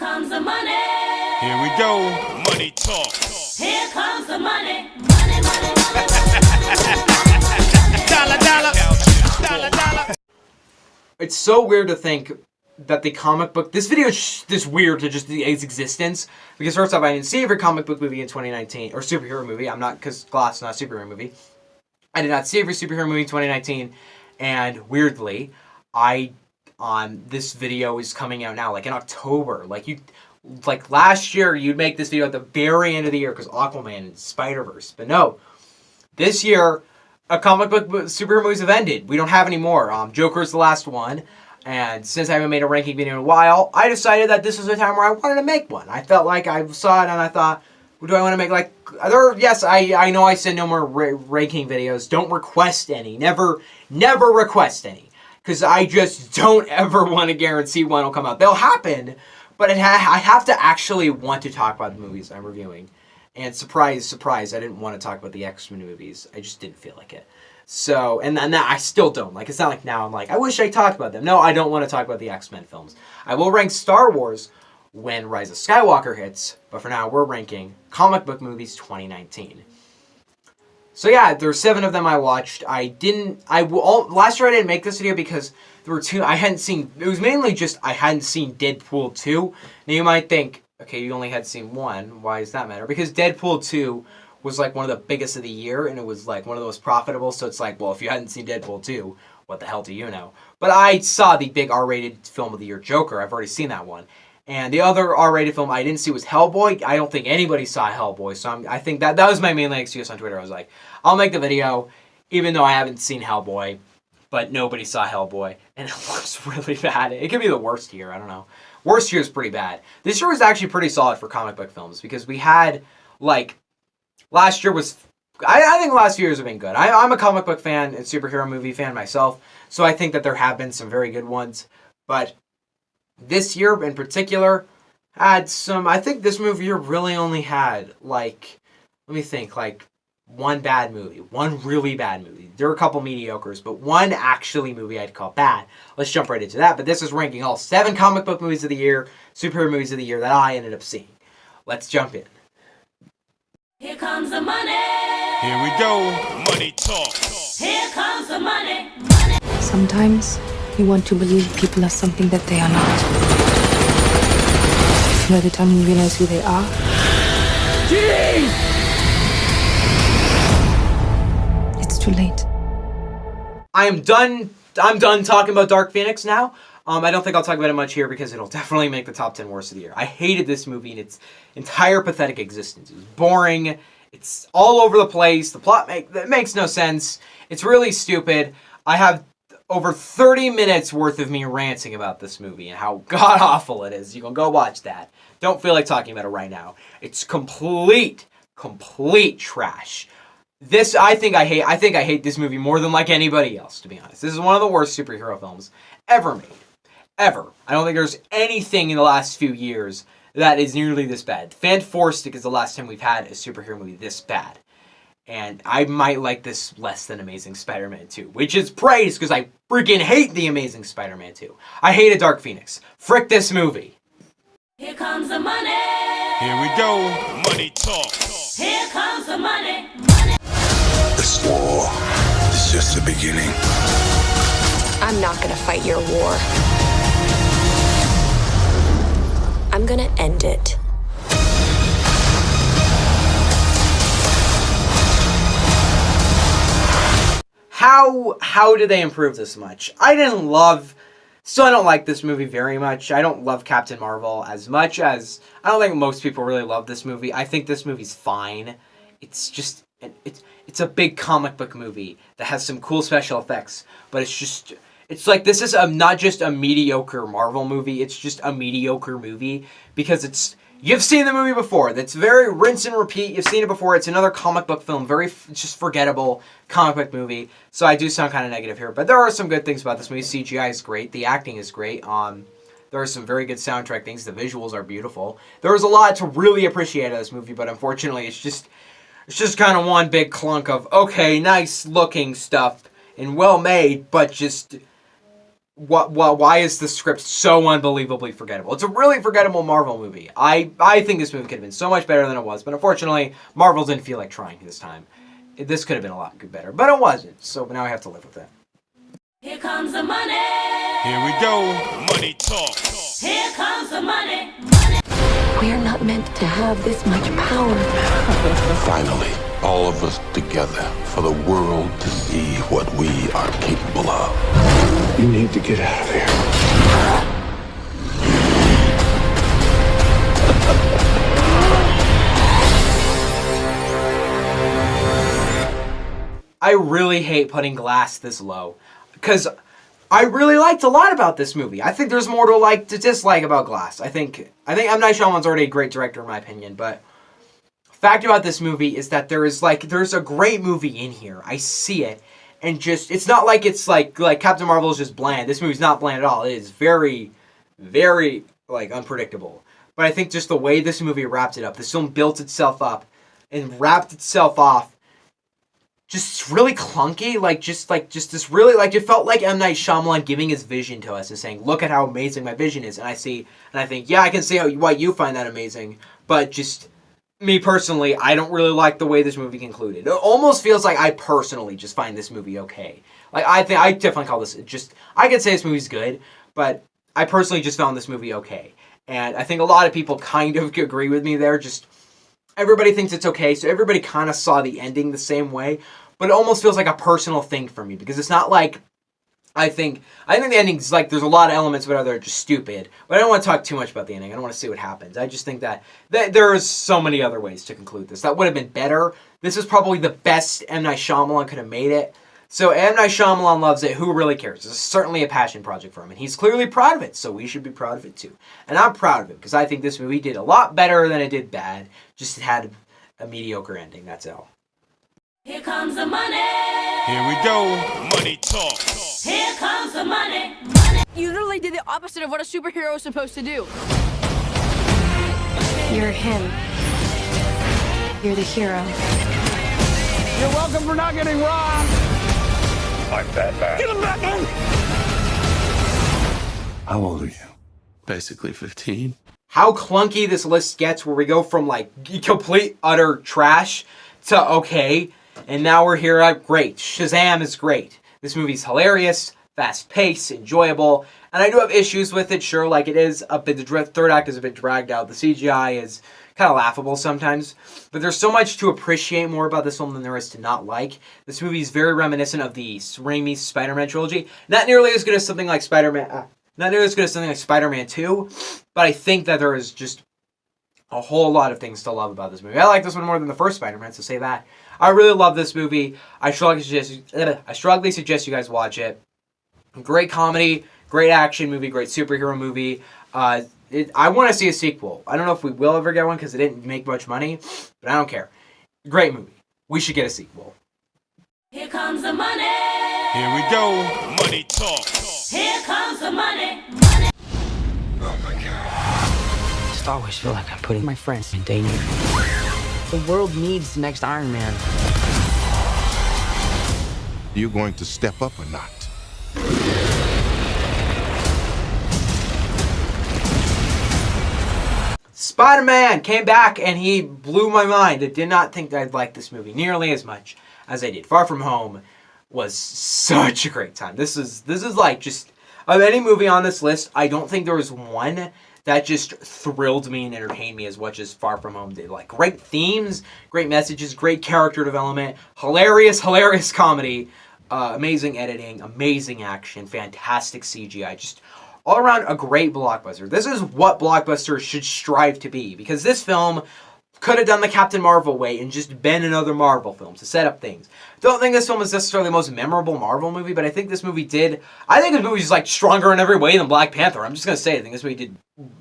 comes the money. Here we go. Money talk. Here comes the money. Money, money, money, money. Dollar, dollar. Dollar, dollar. It's so weird to think that the comic book... This video is just weird to just its existence. Because first off, I didn't see every comic book movie in 2019. Or superhero movie. I'm not... Because Glass is not a superhero movie. I did not see every superhero movie in 2019. And weirdly, this video is coming out now. Like in October. Like last year, you'd make this video at the very end of the year. Because Aquaman and Spider-Verse. But no. This year... comic book superhero movies have ended. We don't have any more. Joker's the last one. And since I haven't made a ranking video in a while, I decided that this was a time where I wanted to make one. I felt like I saw it and I thought, well, do I want to make yes, I know I said no more ranking videos. Don't request any. Never request any. Because I just don't ever want to guarantee one will come out. They'll happen, but I have to actually want to talk about the movies I'm reviewing. And surprise, surprise, I didn't want to talk about the X-Men movies. I just didn't feel like it. So, and I still don't. Like, it's not like now I'm like, I wish I talked about them. No, I don't want to talk about the X-Men films. I will rank Star Wars when Rise of Skywalker hits. But for now, we're ranking comic book movies 2019. So yeah, there's 7 of them I watched. Last year I didn't make this video because there were 2 I hadn't seen. It was mainly just I hadn't seen Deadpool 2. Now you might think, okay, you only had seen 1. Why does that matter? Because Deadpool 2 was like one of the biggest of the year, and it was like one of the most profitable, so it's like, well, if you hadn't seen Deadpool 2, what the hell do you know? But I saw the big R-rated film of the year, Joker. I've already seen that one. And the other R-rated film I didn't see was Hellboy. I don't think anybody saw Hellboy, so I think that was my main excuse on Twitter. I was like, I'll make the video, even though I haven't seen Hellboy, but nobody saw Hellboy, and it looks really bad. It could be the worst year, I don't know. Worst year is pretty bad. This year was actually pretty solid for comic book films because we had, like, last year was... I think the last few years have been good. I'm a comic book fan and superhero movie fan myself, so I think that there have been some very good ones. But this year in particular had some... I think this movie year really only had, like... Let me think, like... One bad movie. One really bad movie. There were a couple mediocres, but one actually movie I'd call bad. Let's jump right into that. But this is ranking all 7 comic book movies of the year, superhero movies of the year that I ended up seeing. Let's jump in. Here comes the money. Here we go. Money talk. Here comes the money. Money. Sometimes you want to believe people are something that they are not. By the time you realize who they are, it's too late. I'm done talking about Dark Phoenix now. I don't think I'll talk about it much here because it'll definitely make the top 10 worst of the year. I hated this movie in its entire pathetic existence. It was boring. It's all over the place. The plot makes no sense. It's really stupid. I have over 30 minutes worth of me ranting about this movie and how god-awful it is. You can go watch that. Don't feel like talking about it right now. It's complete trash. I think I hate this movie more than like anybody else, to be honest. This is one of the worst superhero films ever made. Ever. I don't think there's anything in the last few years that is nearly this bad. Fantastic is the last time we've had a superhero movie this bad. And I might like this less than Amazing Spider-Man 2, which is praise because I freaking hate the Amazing Spider-Man 2. I hated Dark Phoenix. Frick this movie. Here comes the money. Here we go. Money talk. Here comes the money. Money. This war is just the beginning. I'm not gonna fight your war. I'm gonna end it. How did they improve this much? Still I don't like this movie very much. I don't love Captain Marvel as much as... I don't think most people really love this movie. I think this movie's fine. It's just... It's a big comic book movie that has some cool special effects, but it's just... It's like this is not just a mediocre Marvel movie, it's just a mediocre movie because it's... You've seen the movie before. That's very rinse and repeat. You've seen it before. It's another comic book film. It's just forgettable comic book movie. So I do sound kind of negative here. But there are some good things about this movie. CGI is great. The acting is great. There are some very good soundtrack things. The visuals are beautiful. There was a lot to really appreciate of this movie. But unfortunately, it's just kind of one big clunk of, okay, nice looking stuff and well made. But just why is the script so unbelievably forgettable? It's a really forgettable Marvel movie. I think this movie could have been so much better than it was, but unfortunately, Marvel didn't feel like trying this time. This could have been a lot better, but it wasn't. So now I have to live with it. Here comes the money. Here we go. Money talk. Here comes the money. We are not meant to have this much power. Finally, all of us together for the world to see what we are capable of. You need to get out of here. I really hate putting Glass this low, because I really liked a lot about this movie. I think there's more to dislike about Glass. I think M. Night Shyamalan's already a great director in my opinion, but fact about this movie is that there's a great movie in here. I see it, and just it's not like it's like Captain Marvel is just bland. This movie's not bland at all. It is very, very unpredictable. But I think just the way this movie wrapped it up, this film built itself up and wrapped itself off. Just really clunky, just this really, it felt like M. Night Shyamalan giving his vision to us and saying, look at how amazing my vision is. And I think, yeah, I can see why you find that amazing, but just, me personally, I don't really like the way this movie concluded. It almost feels like I personally just find this movie okay. I definitely call this, I could say this movie's good, but I personally just found this movie okay. And I think a lot of people kind of agree with me there, everybody thinks it's okay, so everybody kind of saw the ending the same way, but it almost feels like a personal thing for me, because it's not like, I think the ending's there's a lot of elements that are just stupid, but I don't want to talk too much about the ending. I don't want to see what happens. I just think that there is so many other ways to conclude this. That would have been better. This is probably the best M. Night Shyamalan could have made it. So M. Night Shyamalan loves it. Who really cares? This is certainly a passion project for him, and he's clearly proud of it, so we should be proud of it too. And I'm proud of it, because I think this movie did a lot better than it did bad. Just had a mediocre ending, that's all. Here comes the money. Here we go. Money talk. Here comes the money. You literally did the opposite of what a superhero is supposed to do. You're him. You're the hero. You're welcome for not getting robbed. I'm Batman. Get him back in. How old are you? Basically 15. How clunky this list gets, where we go from complete utter trash to okay, and now we're here at great. Shazam is great. This movie's hilarious, fast-paced, enjoyable, and I do have issues with it, sure, it is a bit, the third act is a bit dragged out, the CGI is kind of laughable sometimes, but there's so much to appreciate more about this film than there is to not like. This movie is very reminiscent of the Raimi Spider-Man trilogy, not nearly as good as something like Spider-Man 2, but I think that there is just a whole lot of things to love about this movie. I like this one more than the first Spider-Man, so say that. I really love this movie. I strongly suggest you guys watch it. Great comedy, great action movie, great superhero movie. I want to see a sequel. I don't know if we will ever get one because it didn't make much money, but I don't care. Great movie. We should get a sequel. Here comes the money. Here we go. Money talk. Here comes the money. Oh my God. I just always feel like I'm putting my friends in danger. The world needs the next Iron Man. You going to step up or not? Spider-Man came back and he blew my mind. I did not think I'd like this movie nearly as much as I did. Far From Home was such a great time. This is just of any movie on this list, I don't think there was one that just thrilled me and entertained me as much as Far From Home did. Great themes, great messages, great character development, hilarious comedy, amazing editing, amazing action, fantastic CGI, just all around a great blockbuster. This is what blockbusters should strive to be, because this film could have done the Captain Marvel way and just been another Marvel film to set up things. Don't think this film is necessarily the most memorable Marvel movie, but I think this movie did. I think this movie's stronger in every way than Black Panther. I'm just gonna say I think this movie did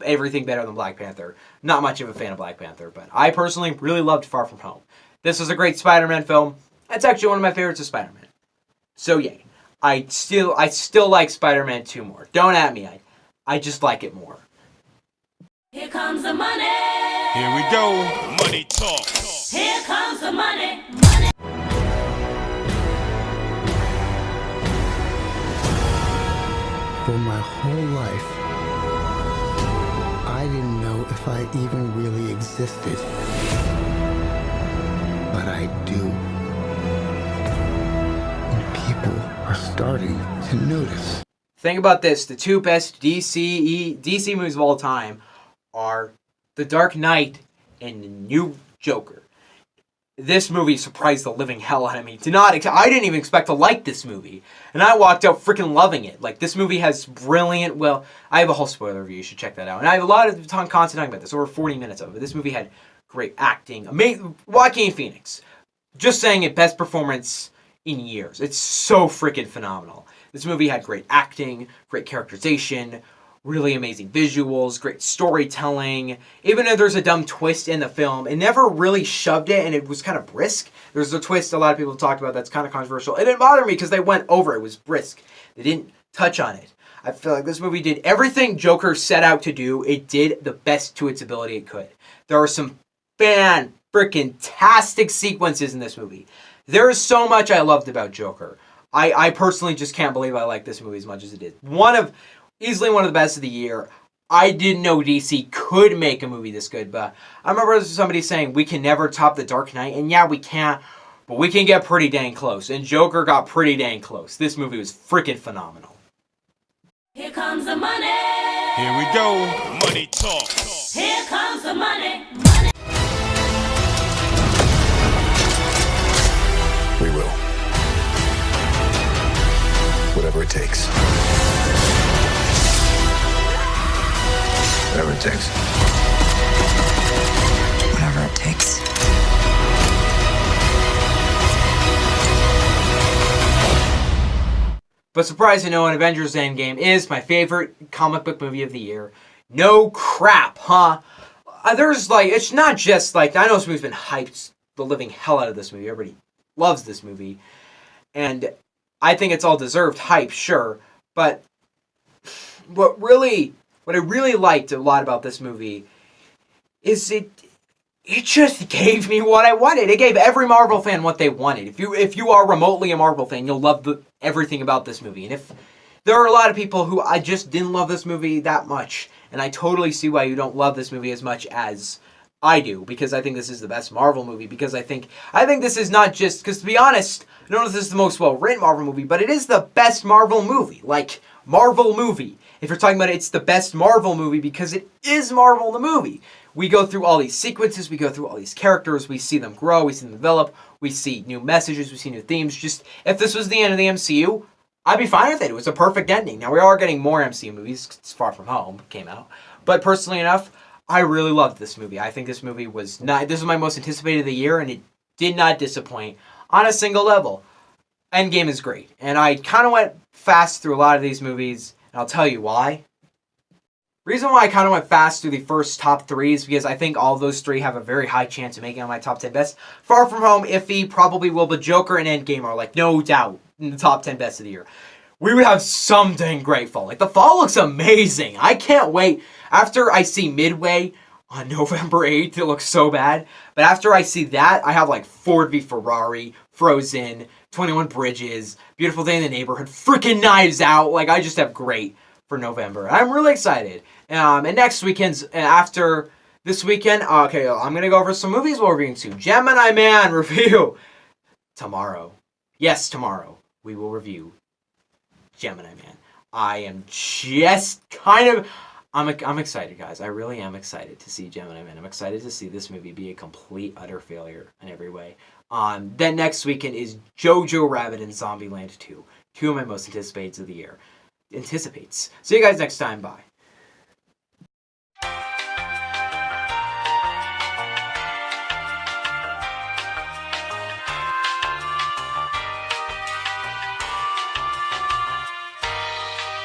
everything better than Black Panther. Not much of a fan of Black Panther, but I personally really loved Far From Home. This was a great Spider-Man film. It's actually one of my favorites of Spider-Man. So yay. I still like Spider-Man 2 more. Don't at me. I just like it more. Here comes the money. Here we go. Money talk. Here comes the money. whole life, I didn't know if I even really existed. But I do. And people are starting to notice. Think about this. The two best DC movies of all time are The Dark Knight and the new Joker. This movie surprised the living hell out of me. I didn't even expect to like this movie. And I walked out freaking loving it. Like, this movie has brilliant, well, I have a whole spoiler review. You should check that out. And I have a lot of content talking about this. Over 40 minutes of it. This movie had great acting. Amazing. Joaquin Phoenix. Just saying it, best performance in years. It's so freaking phenomenal. This movie had great acting, great characterization, really amazing visuals, great storytelling. Even though there's a dumb twist in the film, it never really shoved it, and it was kind of brisk. There's a twist a lot of people have talked about that's kind of controversial. It didn't bother me because they went over it. It was brisk. They didn't touch on it. I feel like this movie did everything Joker set out to do. It did the best to its ability it could. There are some fan-freaking-tastic sequences in this movie. There is so much I loved about Joker. I personally just can't believe I like this movie as much as it did. Easily one of the best of the year. I didn't know DC could make a movie this good, but I remember somebody saying we can never top The Dark Knight, and yeah, we can't, but we can get pretty dang close. And Joker got pretty dang close. This movie was freaking phenomenal. Here comes the money. Here we go. Money talk. Here comes the money. Money. We will. Whatever it takes. Whatever it takes. Whatever it takes. But surprise to no one, Avengers Endgame is my favorite comic book movie of the year. No crap, huh? It's not just like, I know this movie's been hyped the living hell out of this movie. Everybody loves this movie. And I think it's all deserved hype, sure. But what I really liked a lot about this movie is it just gave me what I wanted. It gave every Marvel fan what they wanted. If you are remotely a Marvel fan, you'll love everything about this movie. And if there are a lot of people who I just didn't love this movie that much, and I totally see why you don't love this movie as much as I do, because I think this is the best Marvel movie, because I think this is not just, because to be honest, I don't know if this is the most well-written Marvel movie, but it is the best Marvel movie. Like, Marvel movie. If you're talking about it, it's the best Marvel movie because it is Marvel the movie. We go through all these sequences, we go through all these characters, we see them grow, we see them develop, we see new messages, we see new themes. Just, if this was the end of the MCU, I'd be fine with it. It was a perfect ending. Now, we are getting more MCU movies. It's Far From Home came out. But personally enough, I really loved this movie. I think this movie this was my most anticipated of the year, and it did not disappoint on a single level. Endgame is great. And I kind of went fast through a lot of these movies, and I'll tell you why. Reason why I kind of went fast through the first top three is because I think all those three have a very high chance of making it on my top 10 best. Far From Home, iffy, probably will, but Joker and Endgame are like no doubt in the top 10 best of the year. We would have some dang great fall. Like, the fall looks amazing. I can't wait. After I see Midway on November 8th, it looks so bad. But after I see that, I have like Ford v Ferrari, Frozen, 21 Bridges, Beautiful Day in the Neighborhood, freaking Knives Out. Like, I just have great for November. I'm really excited. And next weekend's, after this weekend, okay, I'm going to go over some movies we're reviewing soon. Gemini Man review tomorrow. Yes, tomorrow we will review Gemini Man. I am just kind of... I'm excited, guys. I really am excited to see Gemini Man. I'm excited to see this movie be a complete, utter failure in every way. Then next weekend is Jojo Rabbit and Zombieland 2. Two of my most anticipated of the year. See you guys next time. Bye.